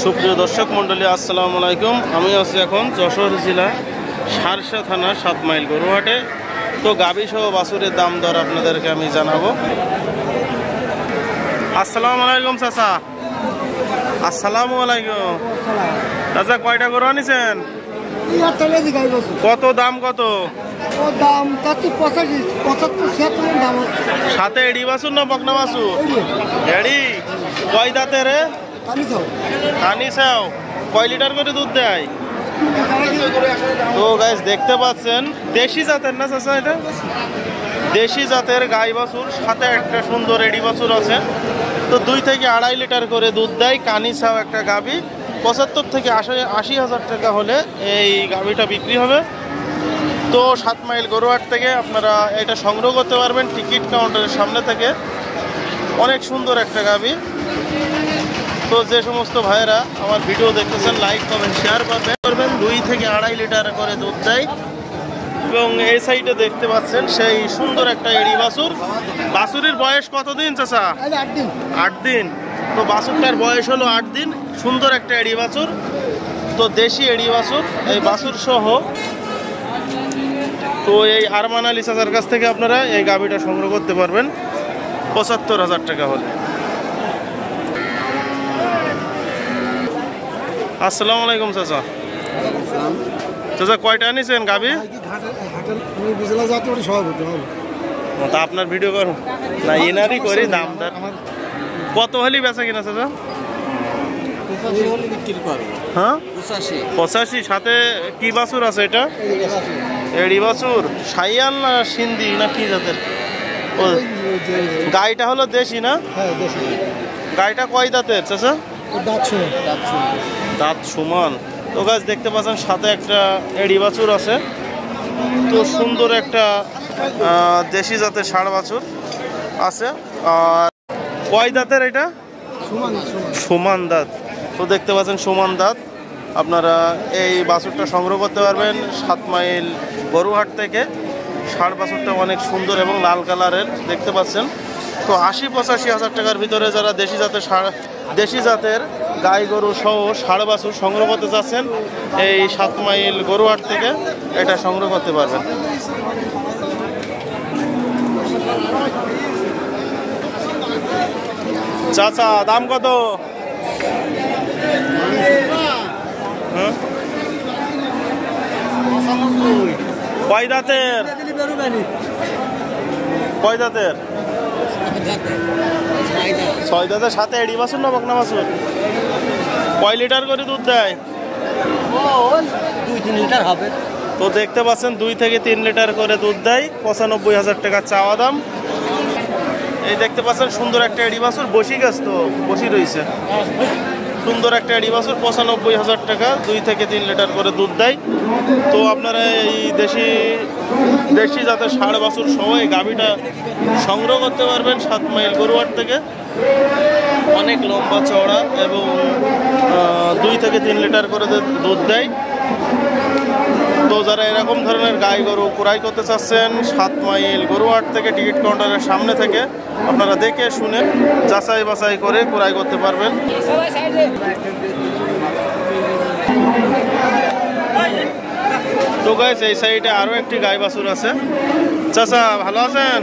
সুপ্রিয় দর্শক মণ্ডলী, আসসালামু আলাইকুম। আমি আছি এখন যশোর জেলা সারসা থানা 7 মাইল গরুহাটে। তো গাভী সহ বাছুরের দাম দর আপনাদেরকে আমি জানাবো। আসসালামু আলাইকুম চাচা। আসসালামু আলাইকুম চাচা, কয়টা গরু আনিছেন? কত দাম? কত দাম? সাথে এডি বাছুর না বকনা বাছুর? এডি। কয় দাঁতে রে? কানি চাও। কয় লিটার করে দুধ দেয়? তো গাইস দেখতে পাচ্ছেন দেশি জাতের না চাচা, এটা দেশি জাতের গাই বাছুর, সাথে একটা সুন্দর এডি বাছুর আছে। তো 2 থেকে 2.5 লিটার করে দুধ দেয়। কানি চাও একটা গাভী। 75 থেকে 80 হাজার টাকা হলে এই গাভীটা বিক্রি হবে। তো 7 মাইল গরুহাট থেকে আপনারা এটা সংগ্রহ করতে পারবেন টিকিট কাউন্টারের সামনে থেকে। অনেক সুন্দর একটা গাভী। তো যে সমস্ত ভাইয়েরা আমার ভিডিও দেখতেছেন, লাইক কমেন্ট শেয়ার করবেন। 2 থেকে 2.5 লিটার করে দুধ দেয়। এবং এই সাইডে দেখতে পাচ্ছেন সেই সুন্দর একটা এড়ি বাছুর। বাছুরের বয়স কতদিন চাচা? 8 দিন। তো বাছুরটার বয়স হলো 8 দিন। সুন্দর একটা এড়ি বাছুর। তো দেশি এড়ি বাছুর, এই বাছুর সহ। তো এই আরমান আলী চাচার কাছ থেকে আপনারা এই গাভীটা সংগ্রহ করতে পারবেন 75,000 টাকা হলে। আসসালামু আলাইকুম চাচা। চাচা কয়টা আনিছেন গাভী? তা আপনার ভিডিও করো না, এনারই করি দাম দর। কত হলি বেচা কিনা চাচা? হ্যাঁ 85। সাথে কি বাছুর আছে এটা? এড়ি বাছুর। শাইয়াল না সিন্ধি না কি জাতের? ও গাইটা হলো দেশি না? গাইটা কয় দাঁতের চাচা? দাঁত সমান। তো গাছ দেখতে পাচ্ছেন সাথে একটা এড়ি বাছুর আছে। তো সুন্দর একটা দেশি জাতের ষাঁড় বাছুর আছে। আর কয় দাঁতের এটা? সমান দাঁত। তো দেখতে পাচ্ছেন সমান দাঁত। আপনারা এই বাছুরটা সংগ্রহ করতে পারবেন 7 মাইল গরুহাট থেকে। ষাঁড় বাছুরটা অনেক সুন্দর এবং লাল কালারের দেখতে পাচ্ছেন। তো 80-85 হাজার টাকার ভিতরে যারা দেশি জাতের গাই গরু সহ ষাঁড় বাছুর সংগ্রহ করতে চাচ্ছেন, এই 7 মাইল গরুহাট থেকে এটা সংগ্রহ করতে পারবেন। চাচা দাম কত? কয় দাঁতের? কয় দাঁতের? 6 দাঁতের। সাথে এড়ি বাছুর না বকনা বাছুর? কয় লিটার করে দুধ দেয়? 2-3 লিটার হবে। তো দেখতে পাচ্ছেন 2 থেকে 3 লিটার করে দুধ দেয়। 95,000 টাকা চাওয়া দাম। এই দেখতে পাচ্ছেন সুন্দর একটা এড়ি বাছুর, বসি গাছ তো বসি রয়েছে। সুন্দর একটা এড়ি বাছুর, 95,000 টাকা। 2 থেকে 3 লিটার করে দুধ দেয়। তো আপনারা এই দেশি জাতের ষাঁড় বাছুর সহ এই গাভীটা সংগ্রহ করতে পারবেন 7 মাইল গরুহাট থেকে। অনেক লম্বা চওড়া এবং 2 থেকে 3 লিটার করে দুধ দেয়। তো যারা এরকম ধরনের গাই গরু ক্রয় করতে চাচ্ছেন 7 মাইল গরুহাট থেকে টিকিট কাউন্টারের সামনে থেকে আপনারা দেখে শুনে যাচাই বাছাই করে ক্রয় করতে পারবেন। তো গাইস এই সাইডে আরো একটি গাই বাছুর আছে। চাচা ভালো আছেন?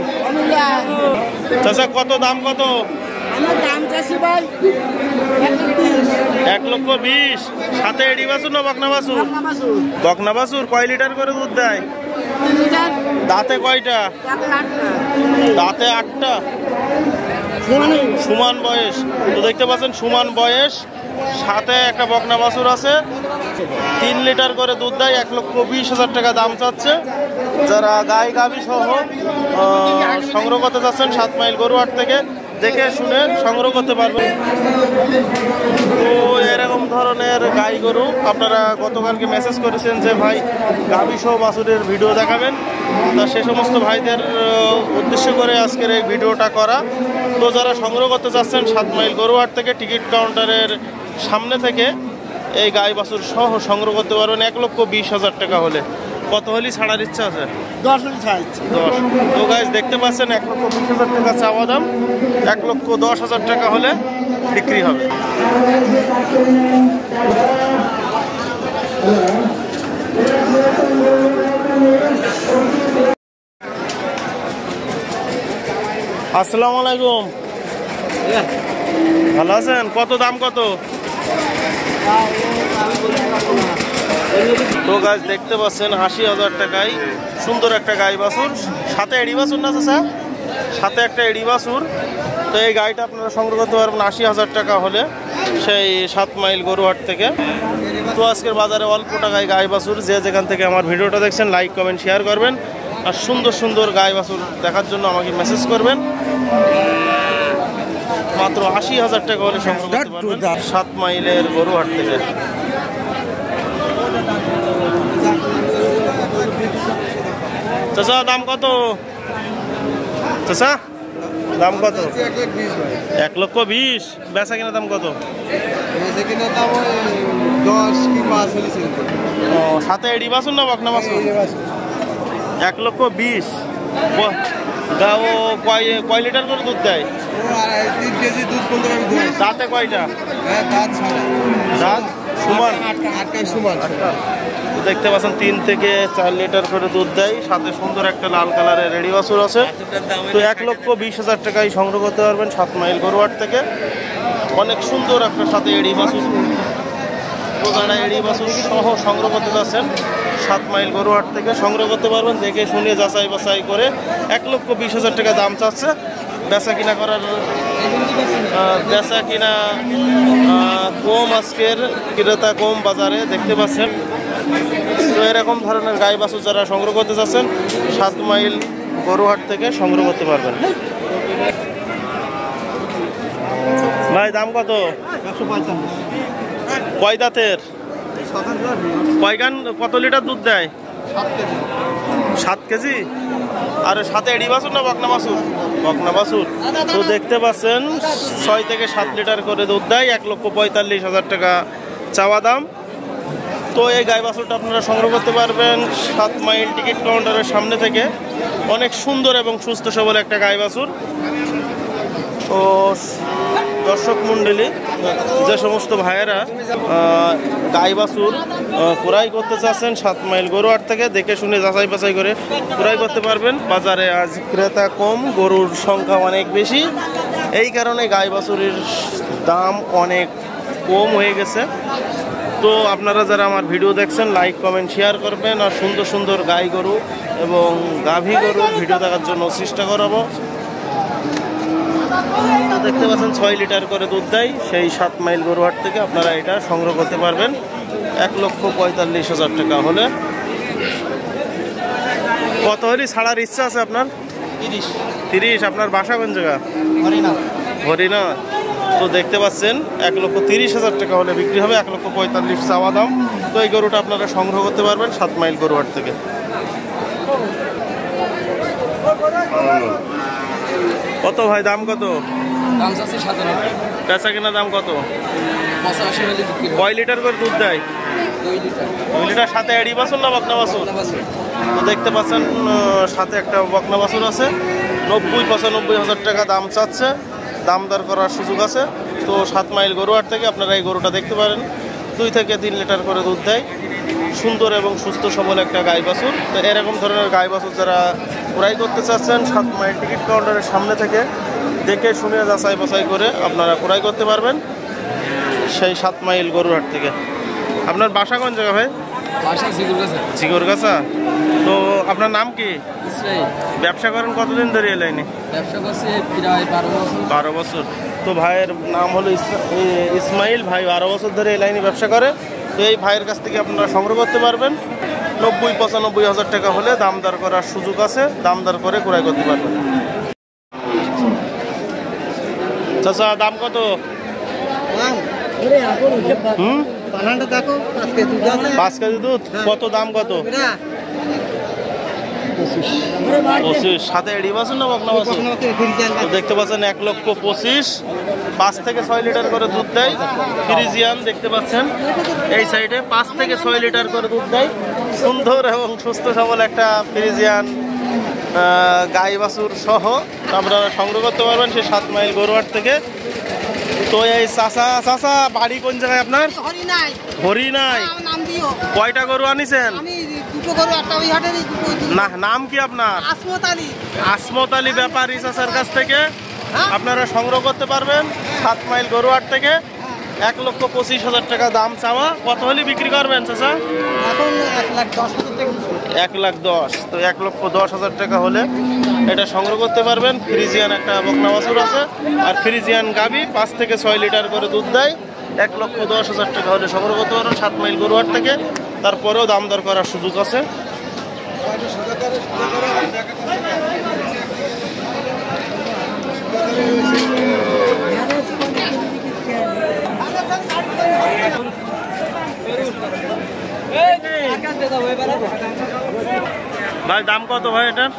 চাচা কত দাম? কত? 1,20,000। সাথে এড়ি বাছুর না বকনা বাছুর? বকনা বাছুর। কয় লিটার করে দুধ দেয়? দাঁতে কয়টা? দাঁতে 8টা। সমান বয়স। তো দেখতে পাচ্ছেন সমান বয়স। সাথে একটা বকনা বাছুর আছে। 3 লিটার করে দুধ দেয়। 1,20,000 টাকা দাম চাচ্ছে। যারা গাই গাভী সহ সংগ্রহ করতে চাচ্ছেন 7 মাইল গরুহাট থেকে দেখে শুনে সংগ্রহ করতে পারবেন। তো এরকম ধরনের গাই গরু আপনারা গতকালকে মেসেজ করেছেন যে ভাই গাভী সহ বাছুরের ভিডিও দেখাবেন। তা সে সমস্ত ভাইদের উদ্দেশ্য করে আজকের এই ভিডিওটা করা। তো যারা সংগ্রহ করতে চাচ্ছেন 7 মাইল গরুহাট থেকে টিকিট কাউন্টারের সামনে থেকে এই গাই বাছুর সহ সংগ্রহ করতে পারবেন 1,20,000 টাকা হলে। কত হলে ছাড়ার ইচ্ছা আছে? 10 হলে ছাড় ইচ্ছা। 10। তো গাইস দেখতে পাচ্ছেন 1,20,000 টাকা চাওয়া দাম। 1,10,000 টাকা হলে বিক্রি হবে। আসসালামু আলাইকুম, ভালো আছেন? কত দাম কত? তো গাছ দেখতে পাচ্ছেন ৮০,০০০ টাকায় সুন্দর একটা গাই বাছুর, সাথে এড়ি বাছুর না স্যার, সাথে একটা এড়ি বাছুর। তো এই গাড়িটা আপনারা সংগ্রহ করতে পারবেন ৮০,০০০ টাকা হলে সেই ৭ মাইল গরুহাট থেকে। তো আজকের বাজারে অল্প টাকায় গাই বাছুর, যে যেখান থেকে আমার ভিডিওটা দেখছেন লাইক কমেন্ট শেয়ার করবেন, আর সুন্দর সুন্দর গাই বাছুর দেখার জন্য আমাকে মেসেজ করবেন। মাত্র ৮০,০০০ টাকা হলে সংগ্রহ করতে পারবেন ৭ মাইলের গরুহাট থেকে। চাচা দাম কত? চাচা দাম কত? ১,২০,০০০। বেচা কিনা দাম কত? সাথে এডি বাছুর না বকনা বাছুর? ১,২০,০০০। ও কয় লিটার করে দুধ দেয়? 3 কেজি দুধ 15 দুধ। দাঁতে কয়টা? দাঁত সমান সমান। তো দেখতে পাচ্ছেন 3 থেকে 4 লিটার করে দুধ দেয়, সাথে সুন্দর একটা লাল কালারের রেডি বাছুর আছে। তো ১,২০,০০০ টাকায় সংগ্রহ করতে পারবেন ৭ মাইল গরুহাট থেকে। অনেক সুন্দর একটা সাথে এডি বাছুর, তো যারা এডি বাছুর সহ সংগ্রহ করতে যাচ্ছেন ৭ মাইল গরুহাট থেকে সংগ্রহ করতে পারবেন, দেখে শুনে যাচাই বাছাই করে। ১,২০,০০০ টাকা দাম চাচ্ছে। বেচা কিনা করার বেচা কিনা কম, আজকের ক্রেতা কম বাজারে দেখতে পাচ্ছেন। তো এরকম ধরনের গাই বাছুর যারা সংগ্রহ করতে চাচ্ছেন ৭ মাইল গরুহাট থেকে সংগ্রহ করতে পারবেন। ভাই দাম কত? কয় দাঁতের? কত লিটার দুধ দেয়? 7 কেজি। আর সাথে এডি বাছুর না বকনা বাছুর? বকনা বাছুর। তো দেখতে পাচ্ছেন 6 থেকে 7 লিটার করে দুধ দেয়। ১,৪৫,০০০ টাকা চাওয়া দাম। তো এই গাই বাছুরটা আপনারা সংগ্রহ করতে পারবেন ৭ মাইল টিকিট কাউন্টারের সামনে থেকে। অনেক সুন্দর এবং সুস্থ সবল একটা গাই বাছুর। ও দর্শক মণ্ডলী, যে সমস্ত ভাইয়েরা গাই বাছুর ক্রয় করতে চাচ্ছেন ৭ মাইল গরুহাট থেকে, দেখে শুনে যাচাই বাছাই করে ক্রয় করতে পারবেন। বাজারে আজ ক্রেতা কম, গরুর সংখ্যা অনেক বেশি, এই কারণে গাই বাছুরের দাম অনেক কম হয়ে গেছে। তো আপনারা যারা আমার ভিডিও দেখছেন লাইক কমেন্ট শেয়ার করবেন, আর সুন্দর সুন্দর গাই গরু এবং গাভী গরুর ভিডিও দেখার জন্য চেষ্টা করাবো। তো দেখতে পাচ্ছেন 6 লিটার করে দুধ দেয় সেই 7 মাইল গরুহাট থেকে। আপনারা এটা সংগ্রহ করতে পারবেন ১,৪৫,০০০ টাকা হলে। কত হলে ছাড়ার ইচ্ছা আছে আপনার? 30। আপনার বাসা কোন জায়গা? হরিনা। তো দেখতে পাচ্ছেন ১,৩০,০০০ টাকা হলে বিক্রি হবে। ১,৪৫,০০০ চাওয়া দাম। তো এই গরুটা আপনারা সংগ্রহ করতে পারবেন 7 মাইল গরুহাট থেকে। কত ভাই দাম কত? দাম আছে 97। বেচা কিনা দাম কত? 85 হলে বিক্রি। কয় লিটার করে দুধ দেয়? 2 লিটার। 2 লিটার। সাথে এডি বাছুর না বকনা বাছুর? তো দেখতে পাচ্ছেন সাথে একটা বকনা বাছুর আছে। ৯০-৯৫,০০০ টাকা দাম চাচ্ছে, দাম দর করার সুযোগ আছে। তো 7 মাইল গরুহাট থেকে আপনারা এই গরুটা দেখতে পারেন। 2 থেকে 3 লিটার করে দুধ দেয়, সুন্দর এবং সুস্থ সবল একটা গাই বাছুর। তো এরকম ধরনের গাই বাছুর যারা ক্রয় করতে চাচ্ছেন 7 মাইল টিকিট কাউন্টারের সামনে থেকে দেখে শুনে যাচাই বাছাই করে আপনারা ক্রয় করতে পারবেন সেই 7 মাইল গরুহাট থেকে। আপনার বাসা কোন জায়গা ভাই? বাসা জিগরগাছা। তো আপনার নাম কি? ইসরাইল। ব্যবসা করেন কতদিন ধরে এই লাইনে? ব্যবসা করছে প্রায় 12 বছর। 12 বছর। তো ভাইয়ের নাম হলো ইসমাইল। ভাই 12 বছর ধরে এই লাইনে ব্যবসা করে। তো এই ভাইয়ের কাছ থেকে আপনারা সংগ্রহ করতে পারবেন ৯০-৯৫,০০০ টাকা হলে দাম দর করার সুযোগ আছে, দাম দর করে ক্রয় করতে পারবেন। চাচা দাম কত? 5 কেজি দুধ। কত দাম কত? 25। সাথে এডি বাছুর না বকনা বাছুর? তো দেখতে পাচ্ছেন ১,২৫,০০০। 5 থেকে 6 লিটার করে দুধ দেয়। ফ্রিজিয়ান দেখতে পাচ্ছেন এই সাইডে 5 থেকে 6 লিটার করে দুধ দেয়। সুন্দর এবং সুস্থ সবল একটা ফ্রিজিয়ান গাই বাছুর সহ আপনারা সংগ্রহ করতে পারবেন সেই 7 মাইল গরুহাট থেকে। তো এই চাচা চাচা বাড়ি কোন জায়গায় আপনার? হরি নাই হরি নাই। নাম দিও। কয়টা গরু আনিছেন? আমি দুটো গরু একটা ওই হাটের না, নাম কি আপনার? আসমত আলী। আসমত আলী ব্যাপারী চাচার কাছ থেকে আপনারা সংগ্রহ করতে পারবেন 7 মাইল গরুহাট থেকে। 1,25,000 টাকা দাম চাওয়া। কত হলে বিক্রি করবেন চাচা? এখন 1,10,000 টাকা। 1,10,000। তো 1,10,000 টাকা হলে এটা সংগ্রহ করতে পারবেন। ফ্রিজিয়ান একটা বকনা বাছুর আছে, আর ফ্রিজিয়ান গাভী 5 থেকে 6 লিটার করে দুধ দেয়। 1,10,000 টাকা হলে সংগ্রহ করতে পারবেন 7 মাইল গরুহাট থেকে। তারপরেও দাম দর করার সুযোগ আছে। ভাই দাম কত ভাই এটার?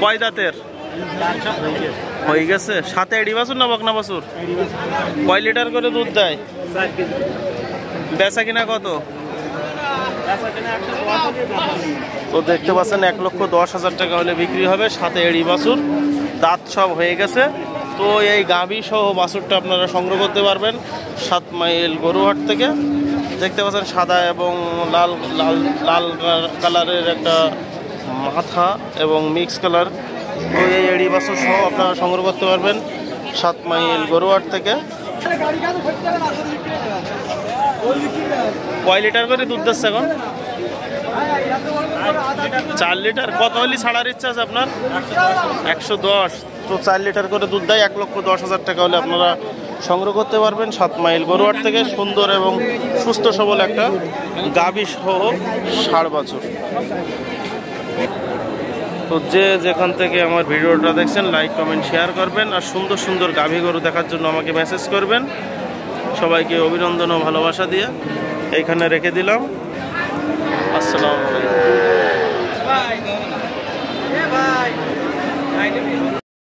কয় দাঁতের? হয়ে গেছে। সাথে এডি বাছুর না বকনা বাছুর? কয় লিটার করে দুধ দেয়? বেচা কিনা কত? তো দেখতে পাচ্ছেন 1,10,000 টাকা হলে বিক্রি হবে। সাথে এডি বাছুর, দাঁত সব হয়ে গেছে। তো এই গাভী সহ বাছুরটা আপনারা সংগ্রহ করতে পারবেন 7 মাইল গরুহাট থেকে। দেখতে পাচ্ছেন সাদা এবং লাল লাল লাল কালারের একটা মাথা এবং মিক্স কালার। তো এই এডি বাছুর সহ আপনারা সংগ্রহ করতে পারবেন 7 মাইল গরুহাট থেকে। কয় লিটার করে দুধ দিচ্ছে এখন? 4 লিটার। কত হলে ছাড়ার ইচ্ছা আছে আপনার? 110। তো 4 লিটার করে দুধ দেয়। 1,10,000 টাকা হলে আপনারা সংগ্রহ করতে পারবেন 7 মাইল গরুহাট থেকে। সুন্দর এবং সুস্থ সবল একটা গাভী সহ ষাঁড় বাছুর। তো যে যেখান থেকে আমার ভিডিওটা দেখছেন লাইক কমেন্ট শেয়ার করবেন, আর সুন্দর সুন্দর গাভী গরু দেখার জন্য আমাকে মেসেজ করবেন। সবাইকে অভিনন্দন ও ভালোবাসা দিয়ে এইখানে রেখে দিলাম। আসসালামু আলাইকুম।